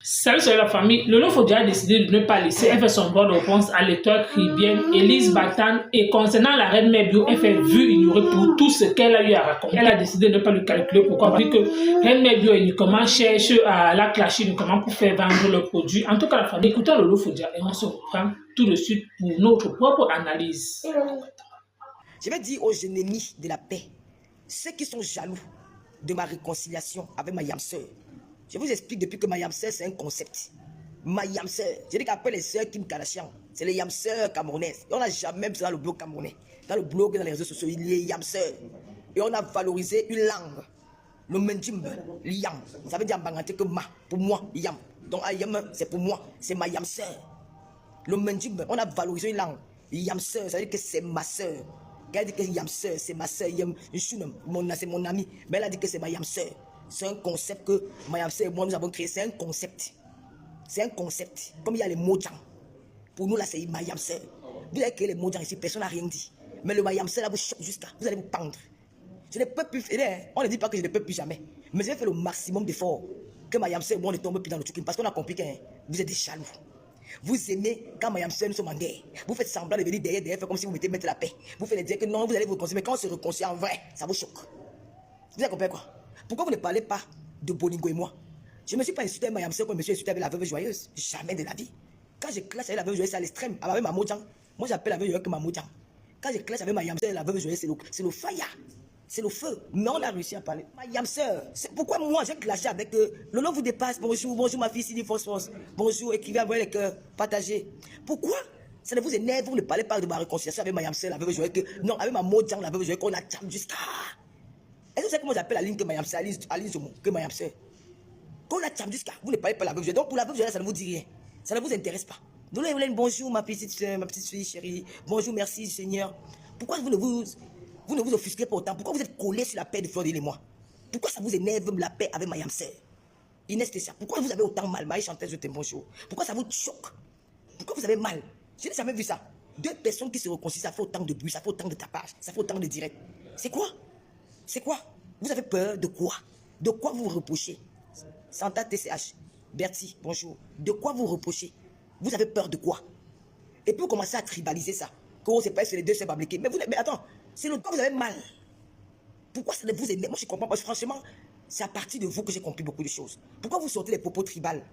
Salut la famille. Lolo Fodia a décidé de ne pas laisser. Elle fait son droit de réponse à l'étoile caribéenne Elise Batan. Et concernant la reine mère Bio, elle fait vue ignorée pour tout ce qu'elle a eu à raconter. Elle a décidé de ne pas le calculer. Pourquoi? Vu que reine mère Bio uniquement cherche à la clasher uniquement pour faire vendre le produit. En tout cas, la famille, écoutons Lolo Fodia et on se reprend tout de suite pour notre propre analyse. Je vais dire aux ennemis de la paix, ceux qui sont jaloux de ma réconciliation avec ma yam-sœur. Je vous explique depuis que ma yam-sœur, c'est un concept. Ma yam-sœur, je dis qu'après les sœurs Kim Kardashian, c'est les yam-sœurs camerounaises. Et on n'a jamais vu dans le blog camerounais. Dans le blog et dans les réseaux sociaux, il y a yam-sœurs. Et on a valorisé une langue. Le menjimbe, yam. Ça veut dire en banganté que ma, pour moi, yam. Donc yam, c'est pour moi, c'est ma yam-sœur. Le menjimbe, on a valorisé une langue. Yam-sœur, ça veut dire que c'est ma sœur. Quand elle dit que yam-sœur, c'est ma sœur, c'est mon ami. Mais elle a dit que c'est ma yam-sœur. C'est un concept que ma yam-sœur et moi nous avons créé. C'est un concept. C'est un concept. Comme il y a les mojang. Pour nous là, c'est ma yam-sœur. Vous avez créé les mojang ici, personne n'a rien dit. Mais le ma yam-sœur là vous choque jusqu'à. Vous allez vous pendre. Je ne peux plus. On ne dit pas que je ne peux plus jamais. Mais je vais faire le maximum d'efforts. Que ma yam-sœur et moi ne tombe plus dans le truc. Parce qu'on a compris que vous êtes des jaloux. Vous aimez quand ma yam-sœur nous sommes en guerre. Vous faites semblant de venir derrière, faire comme si vous mettez mettre la paix. Vous faites dire que non, vous allez vous réconcilier. Mais quand on se réconcilie en vrai, ça vous choque. Vous avez compris quoi? Pourquoi vous ne parlez pas de Bolingo et moi? Je ne me suis pas insulté avec ma yam-sœur comme je me suis insulté avec la veuve joyeuse. Jamais de la vie. Quand je clash avec la veuve joyeuse, c'est à l'extrême. Avec ma mojang. Moi j'appelle la veuve joyeuse que ma mojang. Quand je clash avec ma yam-sœur et la veuve joyeuse, c'est le fire. C'est le feu. Mais on a réussi à parler. Ma yam-sœur, pourquoi moi j'ai clashé avec le nom vous dépasse. Bonjour, bonjour ma fille, Sidi Phosphos. Bonjour, écrivez avec les cœurs, partagez. Pourquoi ça ne vous énerve, vous ne parlez pas de ma réconciliation avec ma yam-sœur, la veuve joyeuse, que non, avec ma mojang, la veuve joyeuse, qu'on a jam jusqu'à. Est-ce que vous savez comment j'appelle la ligne que ma yam-sœur, Alice Zomo, que ma yam-sœur? Qu'on a jam jusqu'à, vous ne parlez pas de la veuve joyeuse. Donc pour la veuve joyeuse, ça ne vous dit rien. Ça ne vous intéresse pas. Donc là, bonjour ma petite fille chérie. Bonjour, merci Seigneur. Pourquoi vous ne vous offusquez pas autant? Pourquoi vous êtes collés sur la paix de Floride et moi? Pourquoi ça vous énerve la paix avec ma yam-sœur? Inès Tessia, pourquoi vous avez autant mal? Maï chanteuse, je t'aime, bonjour. Pourquoi ça vous choque? Pourquoi vous avez mal? Je n'ai jamais vu ça. Deux personnes qui se réconcilient, ça fait autant de bruit, ça fait autant de tapage, ça fait autant de direct. C'est quoi? C'est quoi? Vous avez peur de quoi? De quoi vous reprochez? Santa TCH, Bertie, bonjour. De quoi vous reprochez? Vous avez peur de quoi? Et puis vous commencez à tribaliser ça. Que c'est pas sur les deux, c'est pas bloqué. Mais attends, c'est le quoi vous avez mal. Pourquoi ça ne vous énerve? Moi je comprends pas. Franchement, c'est à partir de vous que j'ai compris beaucoup de choses. Pourquoi vous sortez les propos tribales?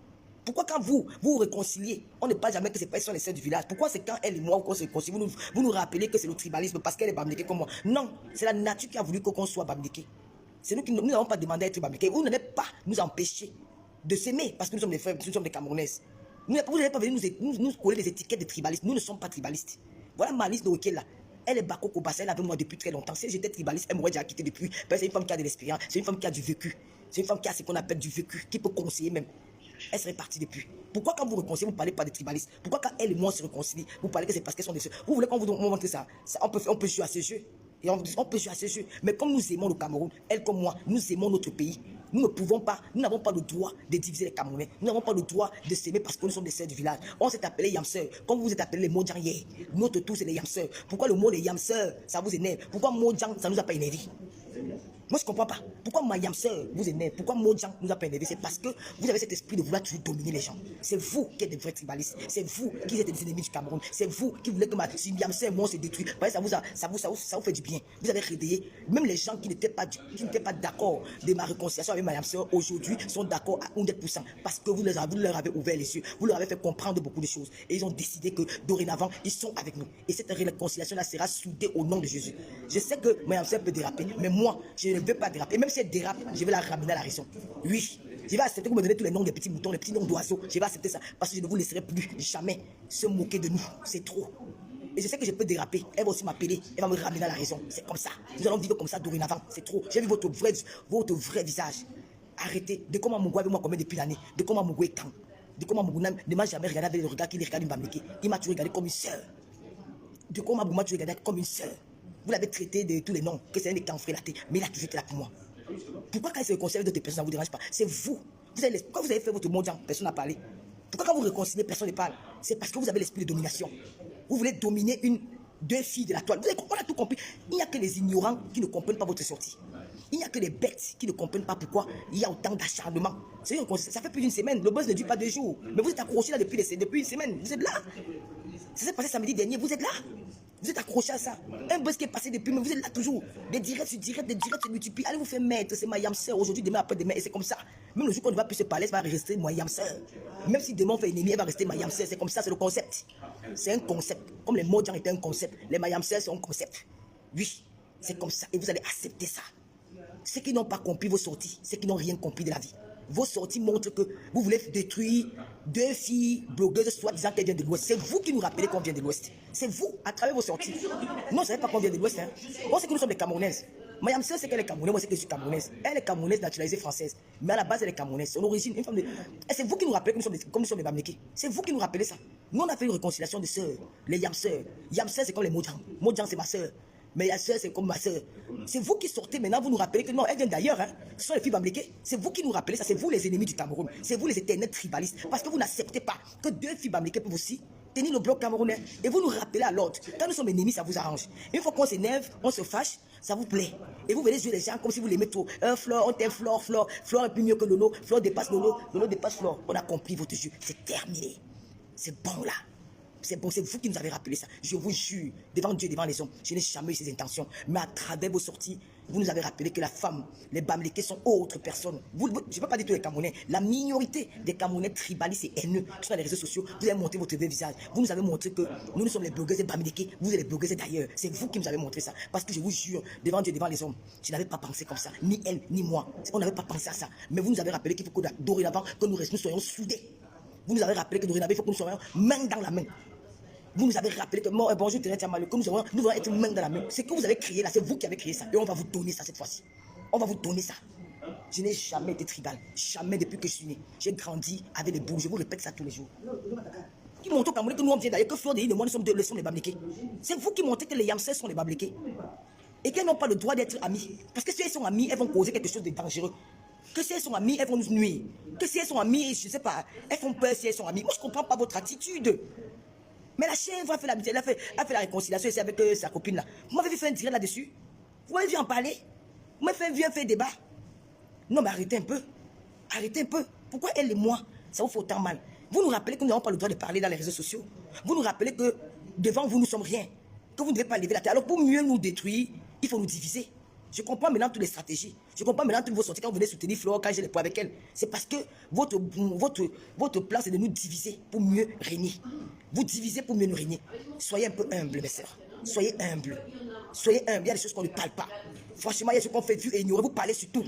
Pourquoi quand vous réconciliez, on ne parle jamais que c'est pas sur les sœurs du village? Pourquoi c'est quand elle et moi qu'on se réconcilie, vous nous rappelez que c'est le tribalisme parce qu'elle est bambliquée comme moi? Non, c'est la nature qui a voulu qu'on soit bambliqué. C'est nous qui n'avons pas demandé à être bambliqués. Vous n'allez pas nous empêcher de s'aimer parce que nous sommes des frères, nous sommes des Camerounaises. Vous n'allez pas venir nous coller des étiquettes de tribalistes. Nous ne sommes pas tribalistes. Voilà ma liste de hockey là. Elle est Bako Kobasa, elle est avec moi depuis très longtemps. Si j'étais tribaliste, elle m'aurait déjà quitté depuis. C'est une femme qui a de l'expérience, c'est une femme qui a du vécu. C'est une femme qui a ce qu'on appelle du vécu, qui peut conseiller même. Elle serait partie depuis. Pourquoi quand vous réconciliez, vous ne parlez pas de tribalistes? Pourquoi quand elle et moi se réconcilient, vous parlez que c'est parce qu'elles sont des sœurs? Vous voulez qu'on vous montre ça, on peut jouer à ce jeu. Et on peut jouer à ce jeu. Mais comme nous aimons le Cameroun, elle comme moi, nous aimons notre pays. Nous ne pouvons pas, nous n'avons pas le droit de diviser les Camerounais. Nous n'avons pas le droit de s'aimer parce que nous sommes des sœurs du village. On s'est appelé Yamseur, comme vous êtes appelés les Mojang hier. Notre tour, c'est les Yamseur. Pourquoi le mot les Yamseur, ça vous énerve? Pourquoi Mojang, ça ne nous a pas énervé? Moi, je ne comprends pas. Pourquoi ma yam-sœur vous énerve? Pourquoi Mojang nous a pas énervé? C'est parce que vous avez cet esprit de vouloir toujours dominer les gens. C'est vous qui êtes des vrais tribalistes. C'est vous qui êtes des ennemis du Cameroun. C'est vous qui voulez que ma yam-sœur moi se détruise. Ça vous fait du bien. Vous avez réveillé. Même les gens qui n'étaient pas d'accord de ma réconciliation avec ma yam-sœur aujourd'hui sont d'accord à 100%. Parce que vous leur avez ouvert les yeux. Vous leur avez fait comprendre beaucoup de choses. Et ils ont décidé que dorénavant, ils sont avec nous. Et cette réconciliation-là sera soudée au nom de Jésus. Je sais que ma yam-sœur peut déraper. Mais moi, je ne veux pas déraper. Et même si elle dérape, je vais la ramener à la raison. Oui, je vais accepter que vous me donnez tous les noms des petits moutons, les petits noms d'oiseaux. Je vais accepter ça parce que je ne vous laisserai plus jamais se moquer de nous. C'est trop. Et je sais que je peux déraper. Elle va aussi m'appeler. Elle va me ramener à la raison. C'est comme ça. Nous allons vivre comme ça dorénavant. C'est trop. J'ai vu votre vrai visage. Arrêtez. De comment Mougou avec moi combien depuis l'année. De comment Mougou est quand. De comment Mougou ne m'a jamais regardé avec le regard qu'il regarde une bambliquée. Il m'a toujours regardé comme une sœur. De comment Mougou m'a toujours regardé comme une sœur. Vous l'avez traité de tous les noms, que c'est un des camps frélatés, mais il a toujours été là pour moi. Pourquoi quand il se réconcilie avec d'autres personnes, ça ne vous dérange pas? C'est vous. Quand vous avez fait votre mondial, personne n'a parlé. Pourquoi quand vous réconciliez, personne ne parle? C'est parce que vous avez l'esprit de domination. Vous voulez dominer deux filles de la toile. On a tout compris. Il n'y a que les ignorants qui ne comprennent pas votre sortie. Il n'y a que des bêtes qui ne comprennent pas pourquoi il y a autant d'acharnement. Ça fait plus d'une semaine. Le buzz ne dure pas 2 jours. Mais vous êtes accrochés là depuis une semaine. Vous êtes là. Ça s'est passé samedi dernier. Vous êtes là. Vous êtes accrochés à ça. Un buzz qui est passé depuis, mais vous êtes là toujours. Des directs sur directs, des directs se multiplient. Allez vous faire mettre. C'est ma yam sœur aujourd'hui, demain, après-demain. Et c'est comme ça. Même le jour qu'on ne va plus se parler, ça va rester ma yam sœur. Même si demain on fait ennemi, elle va rester ma yam sœur. C'est comme ça, c'est le concept. C'est un concept. Comme les Mojang étaient un concept. Les ma yam sœurs sont un concept. Oui, c'est comme ça. Et vous allez accepter ça. Ceux qui n'ont pas compris vos sorties, ceux qui n'ont rien compris de la vie. Vos sorties montrent que vous voulez détruire 2 filles blogueuses soi-disant qu'elles viennent de l'Ouest. C'est vous qui nous rappelez qu'on vient de l'Ouest. C'est vous, à travers vos sorties. Non, vous ne savez pas qu'on vient de l'Ouest. Hein. On sait que nous sommes des Camerounaises. Mayam Sœur, c'est qu'elle est Camerounaise, moi c'est que je suis Camerounaise. Elle est Camerounaise naturalisée française. Mais à la base, elle est Camerounaise. Son origine, une femme de... Et c'est vous qui nous rappelez que nous sommes des Bamlékés. C'est vous qui nous rappelez ça. Nous, on a fait une réconciliation de sœurs. Les Yam Sœurs. Yam Sœur, c'est comme les Mojang. Mojang, c'est ma sœur. Mais la sœur, c'est comme ma sœur. C'est vous qui sortez maintenant, vous nous rappelez que non, elle vient d'ailleurs. Hein. Ce sont les filles bamlékées. C'est vous qui nous rappelez ça. C'est vous les ennemis du Cameroun. C'est vous les éternels tribalistes. Parce que vous n'acceptez pas que 2 filles bamlékées peuvent aussi tenir le bloc camerounais. Et vous nous rappelez à l'ordre. Quand nous sommes ennemis, ça vous arrange. Une fois qu'on s'énerve, on se fâche, ça vous plaît. Et vous venez jouer les gens comme si vous l'aimez trop. Flore, on t'aime Flore. Flore est plus mieux que Lolo. Flore dépasse Lolo. Lolo dépasse Flore. On a compris votre jeu. C'est terminé. C'est bon là. C'est bon, c'est vous qui nous avez rappelé ça. Je vous jure, devant Dieu, devant les hommes, je n'ai jamais eu ces intentions. Mais à travers vos sorties, vous nous avez rappelé que la femme, les Bamlékés sont autres personnes. Je ne peux pas dire tous les Camerounais. La minorité des Camerounais tribalistes et haineux qui sont dans les réseaux sociaux, vous avez montré votre vrai visage. Vous nous avez montré que nous sommes les blogueurs et Bamlékés. Vous êtes les blogueurs d'ailleurs. C'est vous qui nous avez montré ça. Parce que je vous jure, devant Dieu, devant les hommes, je n'avais pas pensé comme ça. Ni elle, ni moi. On n'avait pas pensé à ça. Mais vous nous avez rappelé qu'il faut que dorénavant, que nous soyons soudés. Vous nous avez rappelé que dorénavant, il faut que nous soyons main dans la main. Vous nous avez rappelé que bonjour Thérèse Malou, que nous allons être main dans la main. C'est que vous avez créé là, c'est vous qui avez créé ça. Et on va vous donner ça cette fois-ci. On va vous donner ça. Je n'ai jamais été tribal. Jamais depuis que je suis né. J'ai grandi avec les boules. Je vous répète ça tous les jours. Qui montre au Cameroun que nous on vient d'ailleurs, que Flore de moi nous sommes les Bamlékés. C'est vous qui montrez que les Yamsès sont les Bamlékés. Et qu'elles n'ont pas le droit d'être amies. Parce que si elles sont amies, elles vont causer quelque chose de dangereux. Que si elles sont amies, elles vont nous nuire. Que si elles sont amies, je ne sais pas, elles font peur si elles sont amies. Moi je ne comprends pas votre attitude. Mais la chèvre a fait la réconciliation ici avec sa copine là. Vous m'avez vu faire un direct là-dessus. Vous m'avez vu en parler. Vous m'avez vu faire un débat. Non mais arrêtez un peu. Arrêtez un peu. Pourquoi elle et moi, ça vous fait autant mal? Vous nous rappelez que nous n'avons pas le droit de parler dans les réseaux sociaux. Vous nous rappelez que devant vous, nous sommes rien. Que vous ne devez pas lever la tête. Alors pour mieux nous détruire, il faut nous diviser. Je comprends maintenant toutes les stratégies. Je comprends maintenant toutes vos sorties quand vous venez soutenir Flore, quand j'ai les points avec elle. C'est parce que votre plan, c'est de nous diviser pour mieux régner. Vous divisez pour mieux nous régner. Soyez un peu humbles, mes sœurs. Soyez humbles. Soyez humbles. Il y a des choses qu'on ne parle pas. Franchement, il y a des choses qu'on fait vu et ignorer. Vous parlez sur tout.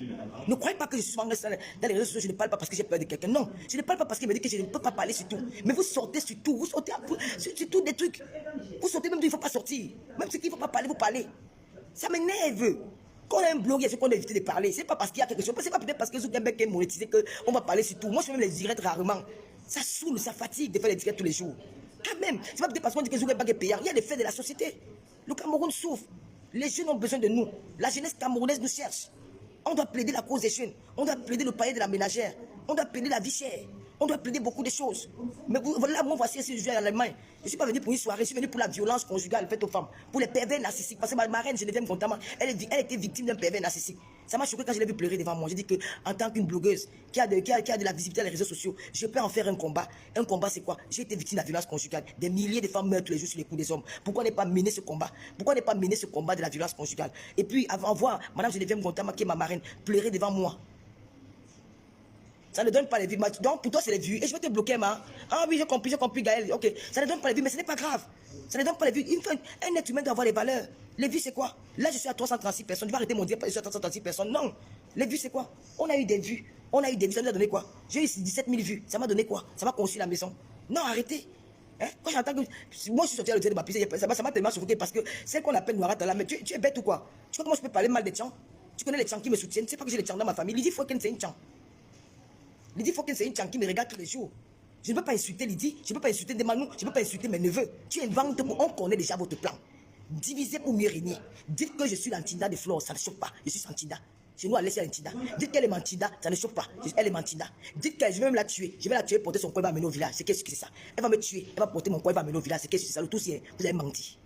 Ne croyez pas que je suis dans les réseaux sociaux, je ne parle pas parce que j'ai peur de quelqu'un. Non, je ne parle pas parce qu'il me dit que je ne peux pas parler sur tout. Mais vous sortez sur tout. Vous sortez sur tout des trucs. Vous sortez même d'où il ne faut pas sortir. Même ce qu'il ne faut pas parler, vous parlez. Ça m'énerve. Quand on a un blog, il y a ce qu'on a évité de parler. C'est pas parce qu'il y a quelque chose. C'est pas peut-être parce que Zuckerberg est monétisé qu'on va parler sur tout. Moi, je fais même les directs rarement. Ça saoule, ça fatigue de faire les directs tous les jours. Quand même, c'est pas peut-être parce qu'on dit que Zuckerberg est payant. Il y a les faits de la société. Le Cameroun souffre. Les jeunes ont besoin de nous. La jeunesse camerounaise nous cherche. On doit plaider la cause des jeunes. On doit plaider le palier de la ménagère. On doit plaider la vie chère. On doit plaider beaucoup de choses. Mais voilà, moi, voici ici, je suis à l'Allemagne. Je ne suis pas venu pour une soirée, je suis venu pour la violence conjugale faite aux femmes, pour les pervers narcissiques. Parce que ma marraine, Geneviève Gontama, elle était victime d'un pervers narcissique. Ça m'a choqué quand je l'ai vu pleurer devant moi. J'ai dit qu'en tant qu'une blogueuse qui a de la visibilité dans les réseaux sociaux, je peux en faire un combat. Un combat, c'est quoi? J'ai été victime de la violence conjugale. Des milliers de femmes meurent tous les jours sur les coups des hommes. Pourquoi ne pas mener ce combat? Pourquoi ne pas mener ce combat de la violence conjugale? Et puis, avant voir Madame Geneviève Gontama, qui est ma marraine, pleurer devant moi. Ça ne donne pas les vues. Donc, pour toi, c'est les vues. Et je vais te bloquer, ma. Ah oui, j'ai compris, Gaël. Ok, ça ne donne pas les vues, mais ce n'est pas grave. Ça ne donne pas les vues. Un être humain doit avoir les valeurs. Les vues, c'est quoi? Là, je suis à 336 personnes. Tu vas arrêter de me dire que je suis à 336 personnes. Non. Les vues, c'est quoi? On a eu des vues. Ça nous a donné quoi? J'ai eu 17 000 vues. Ça m'a donné quoi? Ça m'a construit la maison. Non, arrêtez. Hein? Quand j'entends que. Moi, je suis sorti à l'hôtel de ma piscine, ça m'a tellement choqué parce que celle qu'on appelle Noirata là, mais tu es bête ou quoi? Tu vois comment je peux parler mal des Tchans? Tu connais les Tchans qui me soutiennent? Tu sais pas que j'ai les Tchans dans ma famille. Lydie Foken, c'est une Tchang. Lydie Foken, c'est une Tchang qui me regarde tous les jours. Je ne peux pas insulter Lydie, je ne peux pas insulter Demanou, je ne peux pas insulter mes neveux. Tu inventes, on connaît déjà votre plan. Divisez pour mieux régner. Dites que je suis l'antinda de Flore, ça ne choque pas. Je suis Santinda. Chez nous, elle est l'antinda. Dites qu'elle est mantinda, ça ne choque pas. Elle est mantinda. Dites que je vais même la tuer. Je vais la tuer, porter son corps, elle va mener au village. C'est qu'est-ce que c'est ça? Elle va me tuer, elle va porter mon corps, elle va mener au village. C'est qu'est-ce que c'est ça? Le tout, vous avez menti.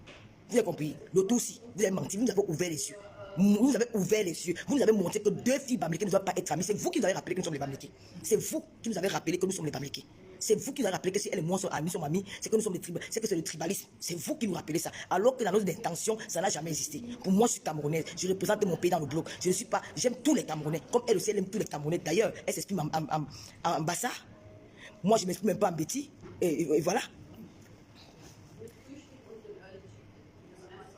Vous avez compris? Le tout, vous avez menti, vous avez ouvert les yeux. Vous avez ouvert les yeux. Vous nous avez montré que deux filles bamlékées ne doivent pas être amies. C'est vous qui nous avez rappelé que nous sommes les bamlékés. C'est vous qui nous avez rappelé que nous sommes les bamlékés. C'est vous qui nous avez rappelé que si elle et moi sommes amis, c'est que nous sommes des tribalistes. C'est que c'est le tribalisme. C'est vous qui nous rappelez ça. Alors que dans nos intentions, ça n'a jamais existé. Pour moi, je suis camerounaise. Je représente mon pays dans le blog. Je ne suis pas. J'aime tous les Camerounais. Comme elle aussi, elle aime tous les Camerounais. D'ailleurs, elle s'exprime en Bassa. Moi, je ne m'exprime même pas en Betty. Et voilà.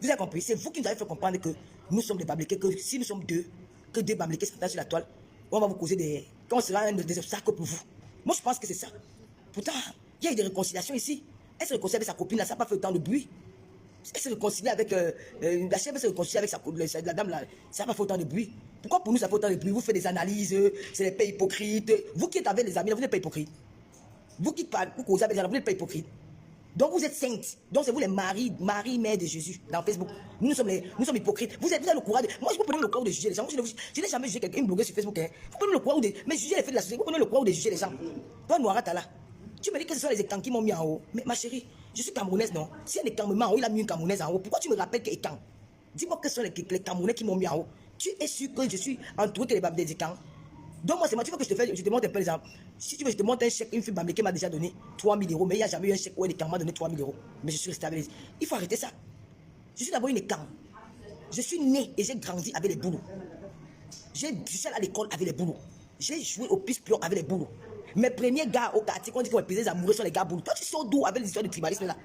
Vous avez compris? C'est vous qui nous avez fait comprendre que nous sommes des bamlékés, que si nous sommes deux, que deux bamlékés s'entendent sur la toile, on va vous causer des... Comment sera des obstacles pour vous? Moi, je pense que c'est ça. Pourtant, il y a eu des réconciliations ici. Elle se réconcilie avec sa copine, là, ça n'a pas fait autant de bruit. Elle se réconcilie avec... la chef se réconcilie avec la dame, là, ça n'a pas fait autant de bruit. Pourquoi pour nous ça fait autant de bruit? Vous faites des analyses, c'est des pays hypocrites. Vous qui êtes avec les amis, là, vous n'êtes pas hypocrite. Vous qui parlez, vous causez avec les gens, vous n'êtes pas hypocrite. Donc vous êtes saintes. Donc c'est vous les Marie, mère de Jésus dans Facebook. Nous sommes hypocrites. Vous avez le courage. Moi je vous prenez le courage de juger les gens. Je n'ai jamais jugé quelqu'un, une blogueuse sur Facebook. Hein. Vous prenez le courage de. Mais juger les faits de la société. Vous prenez le courage de juger les gens. Toi Noirata là. Tu me dis que ce sont les écans qui m'ont mis en haut. Mais ma chérie, je suis camerounaise non. Si un écan me met en haut, il a mis une camerounaise en haut. Pourquoi tu me rappelles que écan? Dis-moi que ce sont les Camerounais qui m'ont mis en haut. Tu es sûr que je suis entouré que les babes des écans? Donc moi c'est moi, tu veux que je te montre un peu les exemples. Si tu veux, je te montre un chèque, une fille bamlékée m'a déjà donné 3 000 €, mais il n'y a jamais eu un chèque où elle m'a donné 3 000 €. Mais je suis resté avec les... Il faut arrêter ça. Je suis d'abord une écam. Je suis né et j'ai grandi avec les boulots. Je suis allé à l'école avec les boulots. J'ai joué au piste-pion avec les boulots. Mes premiers gars au quartier, quand on dit qu'on va peser les amoureux sur les gars boulots. Toi tu sors d'où avec les histoires de tribalisme là?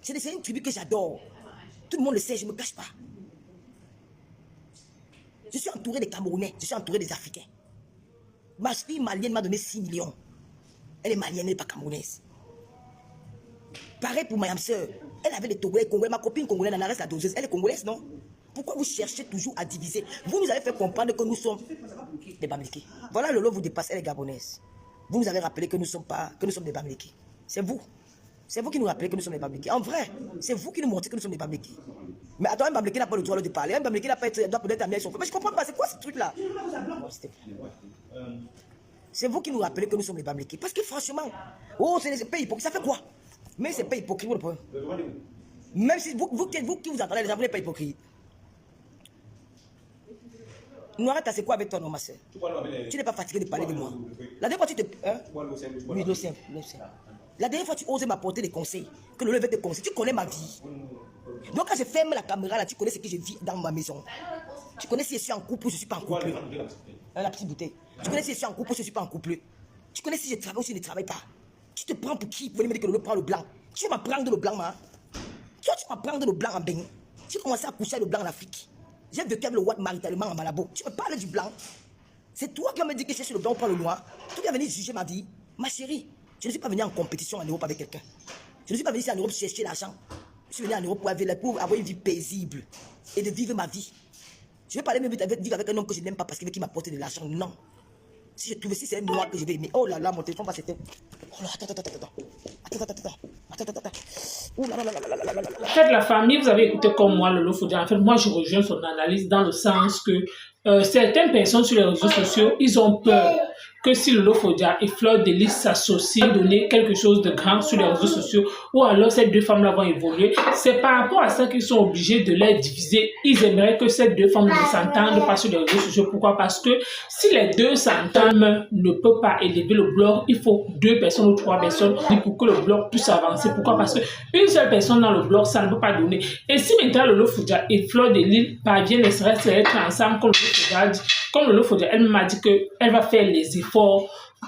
C'est une tribu que j'adore. Tout le monde le sait, je ne me cache pas. Je suis entouré des Camerounais, je suis entouré des Africains. Ma fille malienne m'a donné 6 millions. Elle est malienne, elle n'est pas camerounaise. Pareil pour ma soeur. Elle avait les Togolais, Congolais. Ma copine congolaise, elle reste la doseuse. Elle est congolaise, non? Pourquoi vous cherchez toujours à diviser? Vous nous avez fait comprendre que nous sommes des bamlékés. Voilà, Lolo vous dépasse, elle est gabonaise. Vous nous avez rappelé que nous sommes des bamlékés. C'est vous. C'est vous qui nous rappelez que nous sommes des bamlékés. En vrai, c'est vous qui nous montrez que nous sommes des bamlékés. Mais attends, un bamléké n'a pas le droit de parler. Un bamléké n'a pas doit peut-être amener son frère. Mais je comprends pas, c'est quoi ce truc-là? C'est vous qui nous rappelez que nous sommes les bamlékés. Parce que franchement, oh, c'est des pays hypocrites. Ça fait quoi? Mais c'est pas hypocrite, le problème. Même si vous qui vous entendez, les gens, vous n'êtes pas hypocrite. Noirata, c'est quoi avec toi, non, ma soeur? Tu n'es pas fatigué de parler de moi. La dernière fois, tu te... Hein? Oui, l'eau simple. La dernière fois, tu osais m'apporter des conseils. Que le lever te conseille. Tu connais ma vie. Donc, quand je ferme la caméra, là, tu connais ce que je vis dans ma maison. Tu connais si je suis en couple ou je ne suis pas en couple. La petite bouteille. Tu connais si je suis en couple ou je ne suis pas en couple. Tu connais si je travaille ou si je ne travaille pas. Tu te prends pour qui? Pour venir me dire que le prend le blanc. Tu vas m'apprendre le blanc, hein? Toi, tu vas m'apprendre le blanc en Bénin. Tu commences à coucher avec le blanc en Afrique. J'ai vécu avec le Watt maritalement en Malabo. Tu me parles du blanc. C'est toi qui vas me dire que je suis le blanc ou pas le noir. Tu viens venir juger ma vie. Ma chérie, je ne suis pas venu en compétition en Europe avec quelqu'un. Je ne suis pas venu ici en Europe chercher l'argent. Je suis venu en Europe pour avoir une vie paisible et de vivre ma vie. Je vais pas aller me vivre avec un homme que je n'aime pas parce qu'il veut qu'il m'apporte de l'argent. Non. Si je trouve, si c'est un noir que je vais aimer. Oh là là, mon téléphone va s'éteindre. Oh là, attends. Oh là là là là là là là. En fait, la famille, vous avez écouté comme moi, Lolo Fodia. En fait, moi, je rejoins son analyse dans le sens que certaines personnes sur les réseaux sociaux, ils ont peur que si Lolo Fodia et Fleur de Lys s'associent, donner quelque chose de grand sur les réseaux sociaux, ou alors ces deux femmes-là vont évoluer, c'est par rapport à ça qu'ils sont obligés de les diviser. Ils aimeraient que ces deux femmes ne s'entendent pas sur les réseaux sociaux. Pourquoi? Parce que si les deux s'entendent, ne peut pas élever le blog, il faut 2 personnes ou 3 personnes pour que le blog puisse avancer. Pourquoi? Parce qu'une seule personne dans le blog, ça ne peut pas donner. Et si maintenant Lolo Fodia et Fleur de Lys parviennent à être ensemble, comme Lolo Fodia, elle m'a dit qu'elle va faire les efforts,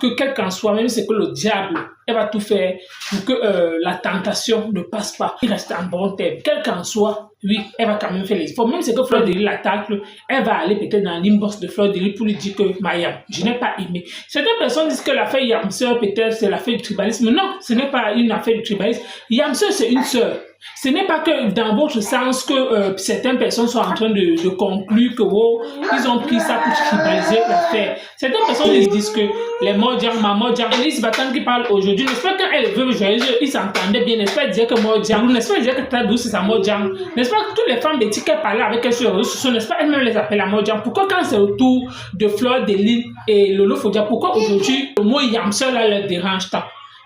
que quel qu'en soit, même c'est que le diable, elle va tout faire pour que la tentation ne passe pas. Il reste en bon terme. Quel qu'en soit, oui, elle va quand même faire les efforts. Même si que Fleur de Lys l'attaque, elle va aller peut-être dans l'inbox de Fleur de Lys pour lui dire que Mayam, je n'ai pas aimé. Certaines personnes disent que l'affaire Yamseur, peut-être, c'est l'affaire du tribalisme. Non, ce n'est pas une affaire du tribalisme. Yamseur, c'est une sœur. Ce n'est pas que dans votre sens que certaines personnes sont en train de conclure que ils ont pris ça pour tribaliser l'affaire. Certaines personnes disent que les Mordjang, ma Mordjang, Elise Batan qui parle aujourd'hui, n'est-ce pas quand elle veut joyeuse, ils s'entendaient bien, n'est-ce pas dire que Mordjang, n'est-ce pas dire que ta douce c'est sa Mordjang, n'est-ce pas que toutes les femmes bêtises qu'elle parlait avec elles sur les réseaux sociaux, n'est-ce pas elles-mêmes les appellent la Mordjang. Pourquoi quand c'est autour de Fleur de Lys et Lolo Fodia, pourquoi aujourd'hui le mot Yamseur là leur dérange tant?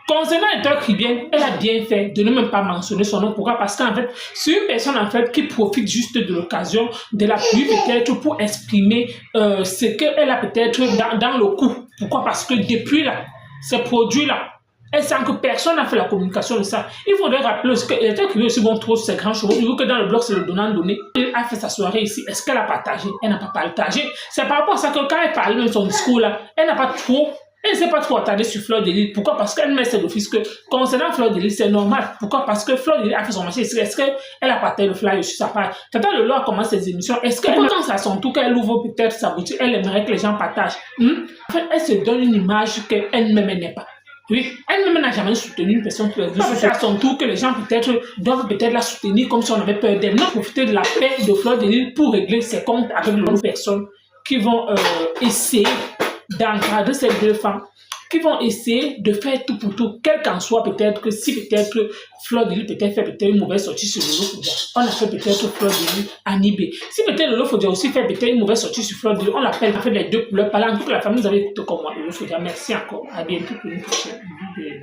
Concernant l'étoile caribéenne, elle a bien fait de ne même pas mentionner son nom. Pourquoi? Parce qu'en fait, c'est une personne en fait qui profite juste de l'occasion, de la pluie peut-être pour exprimer ce qu'elle a peut-être dans le coup. Pourquoi? Parce que depuis là, ces produits-là, elle sent que personne n'a fait la communication de ça. Il faudrait rappeler aussi que les étoiles caribéennes aussi vont trop ces grands chevaux. Vu que dans le blog, c'est le donnant-donné. Elle a fait sa soirée ici. Est-ce qu'elle a partagé? Elle n'a pas partagé. C'est par rapport à ça que quand elle parlait de son discours là, elle n'a pas trop. Elle ne s'est pas trop attardée sur Fleur de Lys. Pourquoi? Parce qu'elle met ses d'office que concernant Fleur de Lys, c'est normal. Pourquoi? Parce que Fleur de Lys a fait son marché ici. Est-ce qu'elle a partagé le flyer sur sa page? Tata Lolo a commencé ses émissions. Est-ce que quand c'est à son tour qu'elle ouvre peut-être sa boutique, elle aimerait que les gens partagent? En fait, elle se donne une image qu'elle-même n'est pas. Oui, elle-même n'a jamais soutenu une personne qui c'est à son tour que les gens peut-être doivent peut-être la soutenir comme si on avait peur d'elle. Non, profiter de la paix de Fleur de Lys pour régler ses comptes avec d'autres personnes qui vont essayer d'encadrer ces deux femmes, qui vont essayer de faire tout pour tout, quel qu'en soit peut-être que si peut-être Fleur de Lys peut-être fait peut-être une mauvaise sortie sur Lolo Fodia, on a fait peut-être Fleur de Lys à Nibé. Si peut-être Lolo Fodia aussi fait peut-être une mauvaise sortie sur Fleur de Lys, on l'appelle, on fait les deux couleurs. Parlant toute la famille, vous avez écouté comme moi, Lolo Fodia. Merci encore. À bientôt pour une prochaine vidéo.